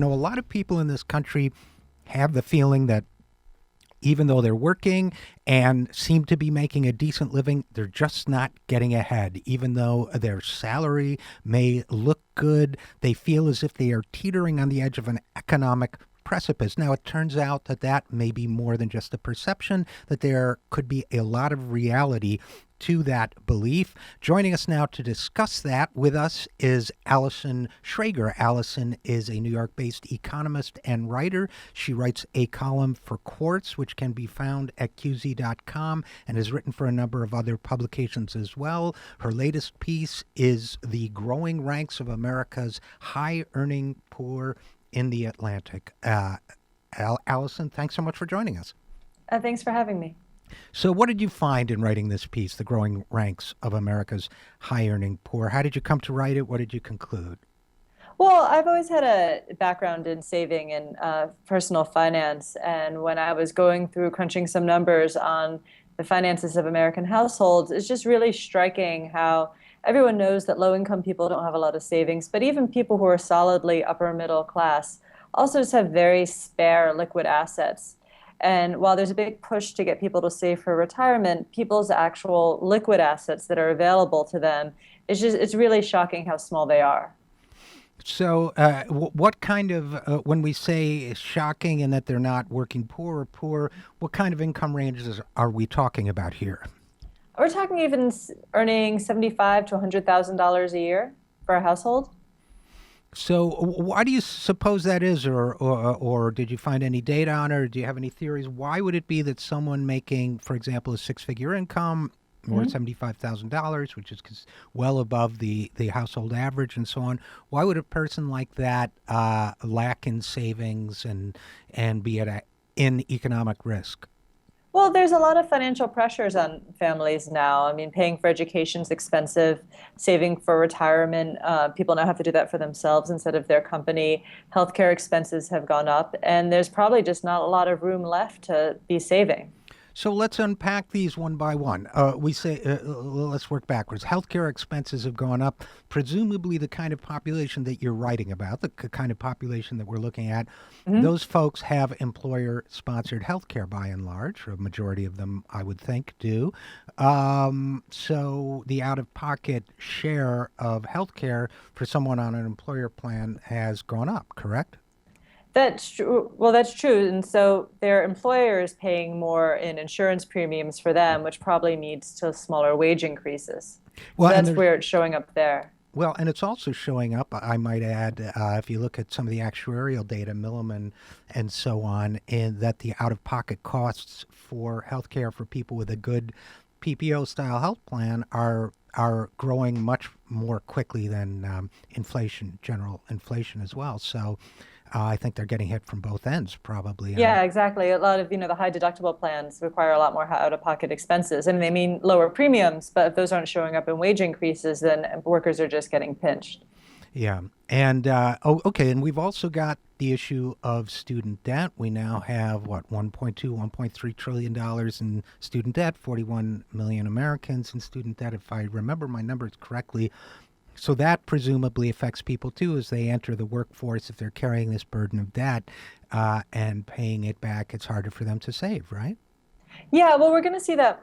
A lot of people in this country have the feeling that even though they're working and seem to be making a decent living, they're just not getting ahead. Even though their salary may look good, they feel as if they are teetering on the edge of an economic precipice. Now, it turns out that that may be more than just a perception, that there could be a lot of reality to that belief. Joining us now to discuss that with us is Allison Schrager. Allison is a New York-based economist and writer. She writes a column for Quartz, which can be found at qz.com, and has written for a number of other publications as well. Her latest piece is The Growing Ranks of America's High-Earning Poor in the Atlantic. Allison, thanks so much for joining us. Thanks for having me. So what did you find in writing this piece, The Growing Ranks of America's High-Earning Poor? How did you come to write it? What did you conclude? Well, I've always had a background in saving and personal finance. And when I was going through crunching some numbers on the finances of American households, it's just really striking how everyone knows that low-income people don't have a lot of savings, but even people who are solidly upper middle class also just have very spare liquid assets. And while there's a big push to get people to save for retirement, people's actual liquid assets that are available to them, it's really shocking how small they are. So what kind of, when we say shocking and that they're not working poor or poor, what kind of income ranges are we talking about here? We're talking even earning $75,000 to $100,000 a year for a household. So why do you suppose that is, or did you find any data on it, or do you have any theories? Why would it be that someone making, for example, a six-figure income or $75,000, which is well above the household average and so on, why would a person like that lack in savings and be in economic risk? Well, there's a lot of financial pressures on families now. I mean, paying for education is expensive, saving for retirement. People now have to do that for themselves instead of their company. Healthcare expenses have gone up, and there's probably just not a lot of room left to be saving. So let's unpack these one by one. Let's work backwards. Healthcare expenses have gone up. Presumably the kind of population that you're writing about, the kind of population that we're looking at, those folks have employer-sponsored healthcare by and large, or a majority of them, I would think, do. So the out-of-pocket share of healthcare for someone on an employer plan has gone up, correct? That's true. Well, that's true. And so their employer is paying more in insurance premiums for them, which probably leads to smaller wage increases. Well, so that's where it's showing up there. Well, and it's also showing up, I might add, if you look at some of the actuarial data, Milliman and so on, in that the out-of-pocket costs for healthcare for people with a good PPO-style health plan are growing much more quickly than inflation, general inflation as well. So I think they're getting hit from both ends, probably. Yeah, exactly. A lot of, the high deductible plans require a lot more out-of-pocket expenses, and they mean lower premiums, but if those aren't showing up in wage increases, then workers are just getting pinched. Yeah. And, okay, and we've also got the issue of student debt. We now have, $1.3 trillion in student debt, 41 million Americans in student debt, if I remember my numbers correctly. So that presumably affects people, too, as they enter the workforce. If they're carrying this burden of debt and paying it back, it's harder for them to save, right? Yeah, well, we're going to see that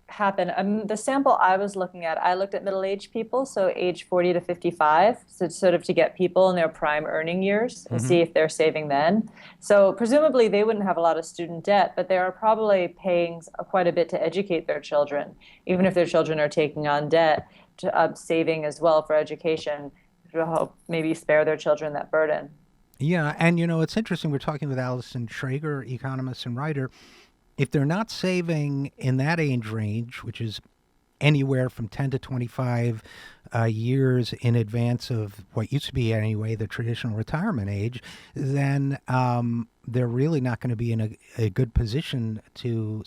happen. The sample I was looking at, I looked at middle-aged people, so age 40 to 55, so sort of to get people in their prime earning years and see if they're saving then. So presumably they wouldn't have a lot of student debt, but they are probably paying quite a bit to educate their children, even if their children are taking on debt. Saving as well for education to help maybe spare their children that burden. Yeah, and it's interesting. We're talking with Allison Schrager, economist and writer. If they're not saving in that age range, which is anywhere from 10 to 25 years in advance of what used to be anyway the traditional retirement age, then they're really not going to be in a good position to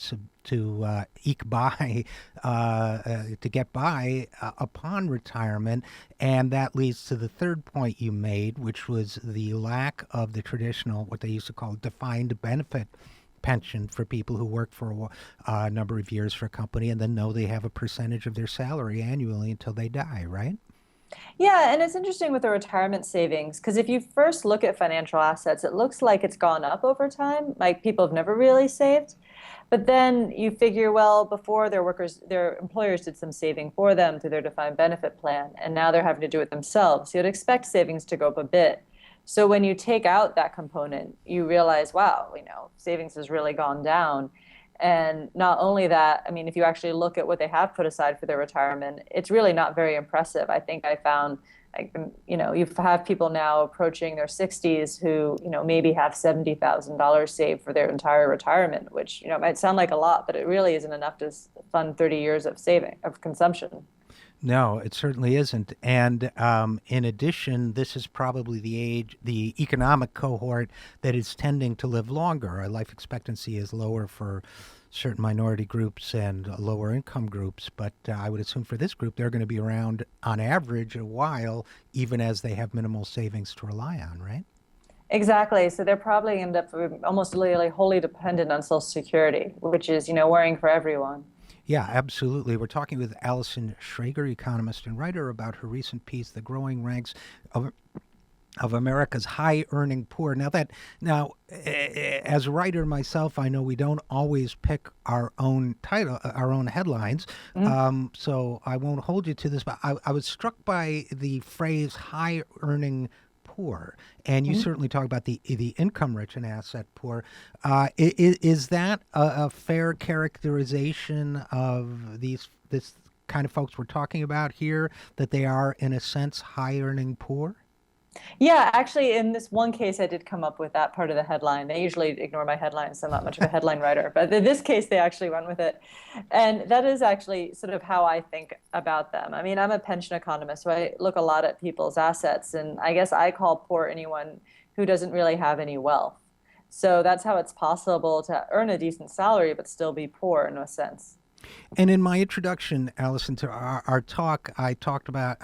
eke by, to get by upon retirement. And that leads to the third point you made, which was the lack of the traditional, what they used to call defined benefit pension for people who work for a number of years for a company and then know they have a percentage of their salary annually until they die, right? Yeah, and it's interesting with the retirement savings because if you first look at financial assets, it looks like it's gone up over time. Like people have never really saved. But then you figure, well, before their employers did some saving for them through their defined benefit plan, and now they're having to do it themselves. You'd expect savings to go up a bit. So when you take out that component, you realize, wow, savings has really gone down. And not only that, I mean, if you actually look at what they have put aside for their retirement, it's really not very impressive. I think I found, like, you have people now approaching their 60s who, maybe have $70,000 saved for their entire retirement, which, might sound like a lot, but it really isn't enough to fund 30 years of saving, of consumption. No, it certainly isn't. And in addition, this is probably the economic cohort that is tending to live longer. Our life expectancy is lower for certain minority groups and lower income groups, but I would assume for this group, they're going to be around on average a while, even as they have minimal savings to rely on, right? Exactly. So they're probably end up almost literally wholly dependent on Social Security, which is, worrying for everyone. Yeah, absolutely. We're talking with Allison Schrager, economist and writer, about her recent piece, "The Growing Ranks of America's High Earning Poor." As a writer myself, I know we don't always pick our own title, our own headlines. Mhm. So I won't hold you to this, but I was struck by the phrase "high earning poor," and you Mhm. certainly talk about the income rich and asset poor. Is that a fair characterization of this kind of folks we're talking about here? That they are, in a sense, high earning poor? Yeah, actually, in this one case, I did come up with that part of the headline. They usually ignore my headlines, so I'm not much of a headline writer. But in this case, they actually went with it. And that is actually sort of how I think about them. I mean, I'm a pension economist, so I look a lot at people's assets. And I guess I call poor anyone who doesn't really have any wealth. So that's how it's possible to earn a decent salary, but still be poor in a sense. And in my introduction, Allison, to our talk, I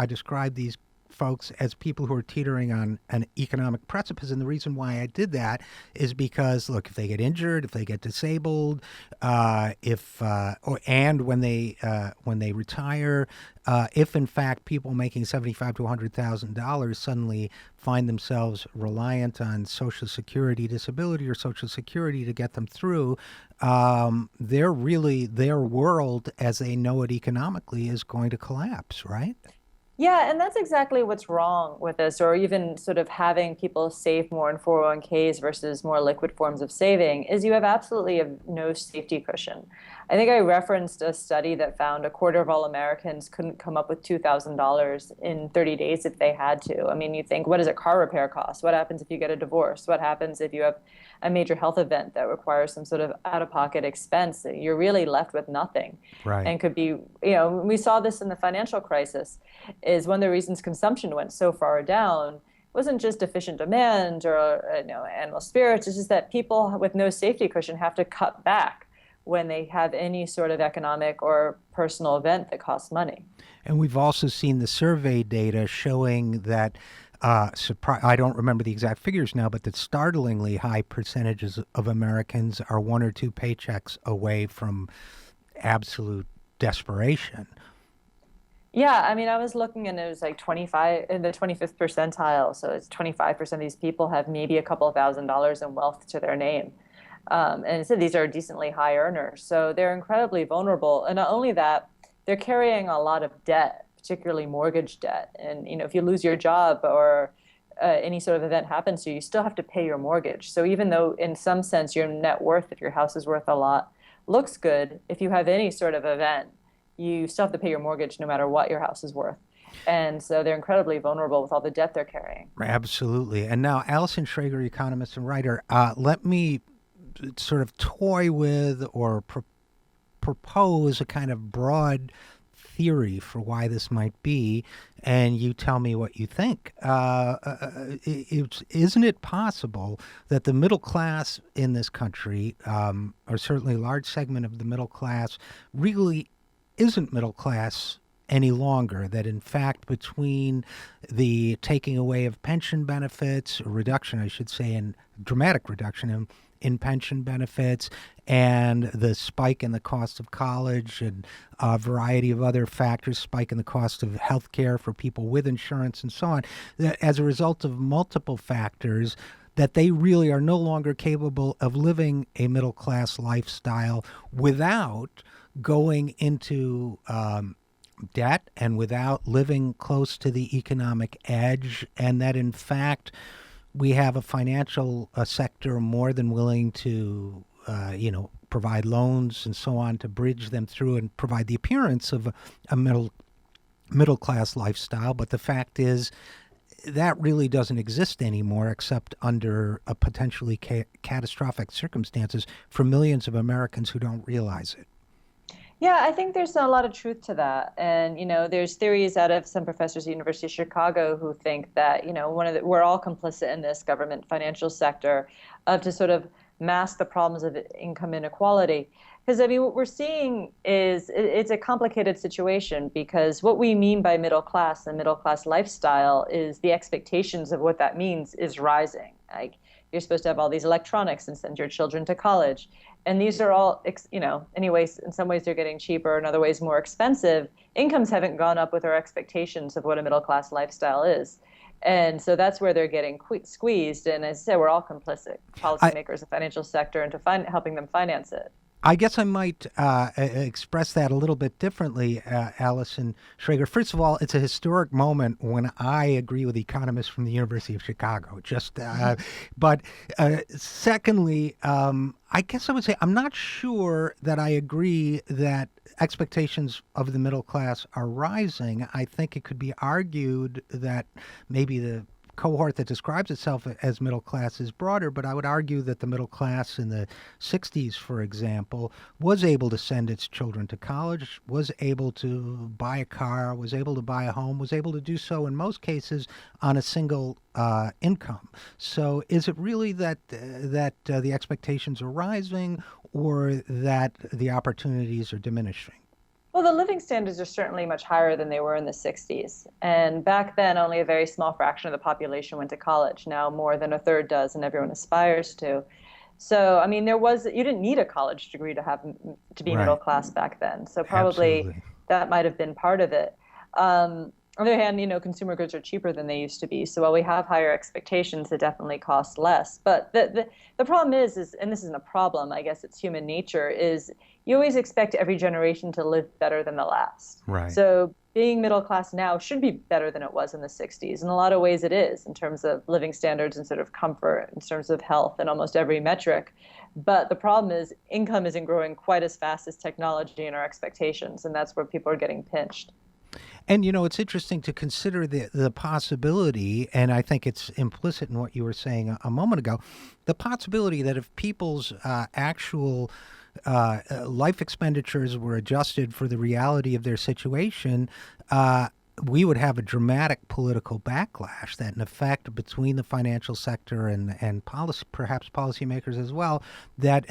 described these folks as people who are teetering on an economic precipice. And the reason why I did that is because, look, if they get injured, if they get disabled, if or and when they retire, if in fact people making $75 to $100,000 suddenly find themselves reliant on Social Security disability or Social Security to get them through, their world as they know it economically is going to collapse, right? Yeah, and that's exactly what's wrong with this, or even sort of having people save more in 401ks versus more liquid forms of saving, is you have absolutely no safety cushion. I think I referenced a study that found a quarter of all Americans couldn't come up with $2,000 in 30 days if they had to. I mean, you think, what does a car repair cost? What happens if you get a divorce? What happens if you have a major health event that requires some sort of out-of-pocket expense? You're really left with nothing Right. and could be, we saw this in the financial crisis is one of the reasons consumption went so far down wasn't just deficient demand or animal spirits. It's just that people with no safety cushion have to cut back when they have any sort of economic or personal event that costs money. And we've also seen the survey data showing that, I don't remember the exact figures now, but that startlingly high percentages of Americans are one or two paychecks away from absolute desperation. Yeah, I mean, I was looking and it was like 25 in the 25th percentile. So it's 25% of these people have maybe a couple of $1,000s in wealth to their name. And it said these are decently high earners. So they're incredibly vulnerable. And not only that, they're carrying a lot of debt, particularly mortgage debt. And, if you lose your job or any sort of event happens to you, you still have to pay your mortgage. So even though in some sense your net worth, if your house is worth a lot, looks good, if you have any sort of event, you still have to pay your mortgage no matter what your house is worth. And so they're incredibly vulnerable with all the debt they're carrying. Absolutely. And now, Allison Schrager, economist and writer, let me sort of toy with or propose a kind of broad theory for why this might be, and you tell me what you think. Isn't it possible that the middle class in this country, or certainly a large segment of the middle class, really isn't middle class any longer, that in fact between the taking away of pension benefits, or reduction, I should say, and dramatic reduction in pension benefits and the spike in the cost of college and a variety of other factors, spike in the cost of health care for people with insurance and so on, that as a result of multiple factors, that they really are no longer capable of living a middle class lifestyle without going into debt and without living close to the economic edge, and that in fact we have a financial sector more than willing to, provide loans and so on to bridge them through and provide the appearance of a middle class lifestyle. But the fact is that really doesn't exist anymore, except under a potentially catastrophic circumstances for millions of Americans who don't realize it. Yeah, I think there's a lot of truth to that. And, there's theories out of some professors at the University of Chicago who think that, we're all complicit in this government financial sector to sort of mask the problems of income inequality. Because, I mean, what we're seeing is it's a complicated situation, because what we mean by middle class and middle class lifestyle is the expectations of what that means is rising. Like, you're supposed to have all these electronics and send your children to college. And these are all, anyways, in some ways they're getting cheaper, in other ways more expensive. Incomes haven't gone up with our expectations of what a middle class lifestyle is. And so that's where they're getting squeezed. And as I said, we're all complicit, policymakers, the financial sector, into helping them finance it. I guess I might express that a little bit differently, Allison Schrager. First of all, it's a historic moment when I agree with economists from the University of Chicago. But secondly, I guess I would say I'm not sure that I agree that expectations of the middle class are rising. I think it could be argued that maybe the cohort that describes itself as middle class is broader, but I would argue that the middle class in the 60s, for example, was able to send its children to college, was able to buy a car, was able to buy a home, was able to do so in most cases on a single income. So is it really that the expectations are rising, or that the opportunities are diminishing? Well, the living standards are certainly much higher than they were in the 60s. And back then, only a very small fraction of the population went to college. Now more than a third does, and everyone aspires to. So, I mean, you didn't need a college degree to be middle class back then. So probably Absolutely. that might have been part of it. On the other hand, consumer goods are cheaper than they used to be. So while we have higher expectations, they definitely cost less. But the problem is, and this isn't a problem, I guess it's human nature, is you always expect every generation to live better than the last. Right. So being middle class now should be better than it was in the 60s. In a lot of ways it is, in terms of living standards and sort of comfort, in terms of health and almost every metric. But the problem is income isn't growing quite as fast as technology and our expectations, and that's where people are getting pinched. And it's interesting to consider the possibility, and I think it's implicit in what you were saying a moment ago, the possibility that if people's actual life expenditures were adjusted for the reality of their situation, we would have a dramatic political backlash that, in effect, between the financial sector and perhaps policymakers as well, that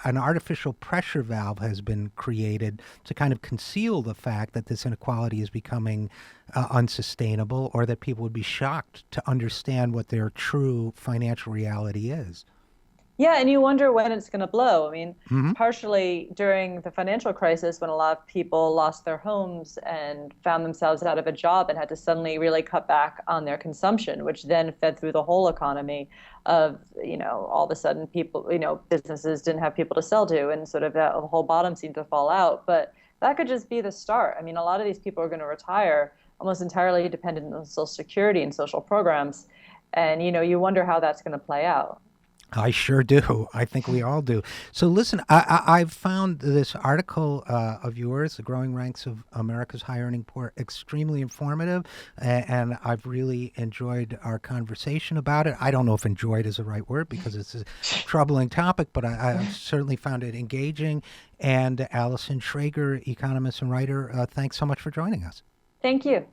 an artificial pressure valve has been created to kind of conceal the fact that this inequality is becoming unsustainable, or that people would be shocked to understand what their true financial reality is. Yeah, and you wonder when it's going to blow. I mean, partially during the financial crisis, when a lot of people lost their homes and found themselves out of a job and had to suddenly really cut back on their consumption, which then fed through the whole economy of, all of a sudden people, businesses didn't have people to sell to, and sort of the whole bottom seemed to fall out. But that could just be the start. I mean, a lot of these people are going to retire almost entirely dependent on Social Security and social programs. And, you wonder how that's going to play out. I sure do. I think we all do. So listen, I've found this article of yours, The Growing Ranks of America's High Earning Poor, extremely informative, and I've really enjoyed our conversation about it. I don't know if enjoyed is the right word, because it's a troubling topic, but I certainly found it engaging. And Allison Schrager, economist and writer, thanks so much for joining us. Thank you.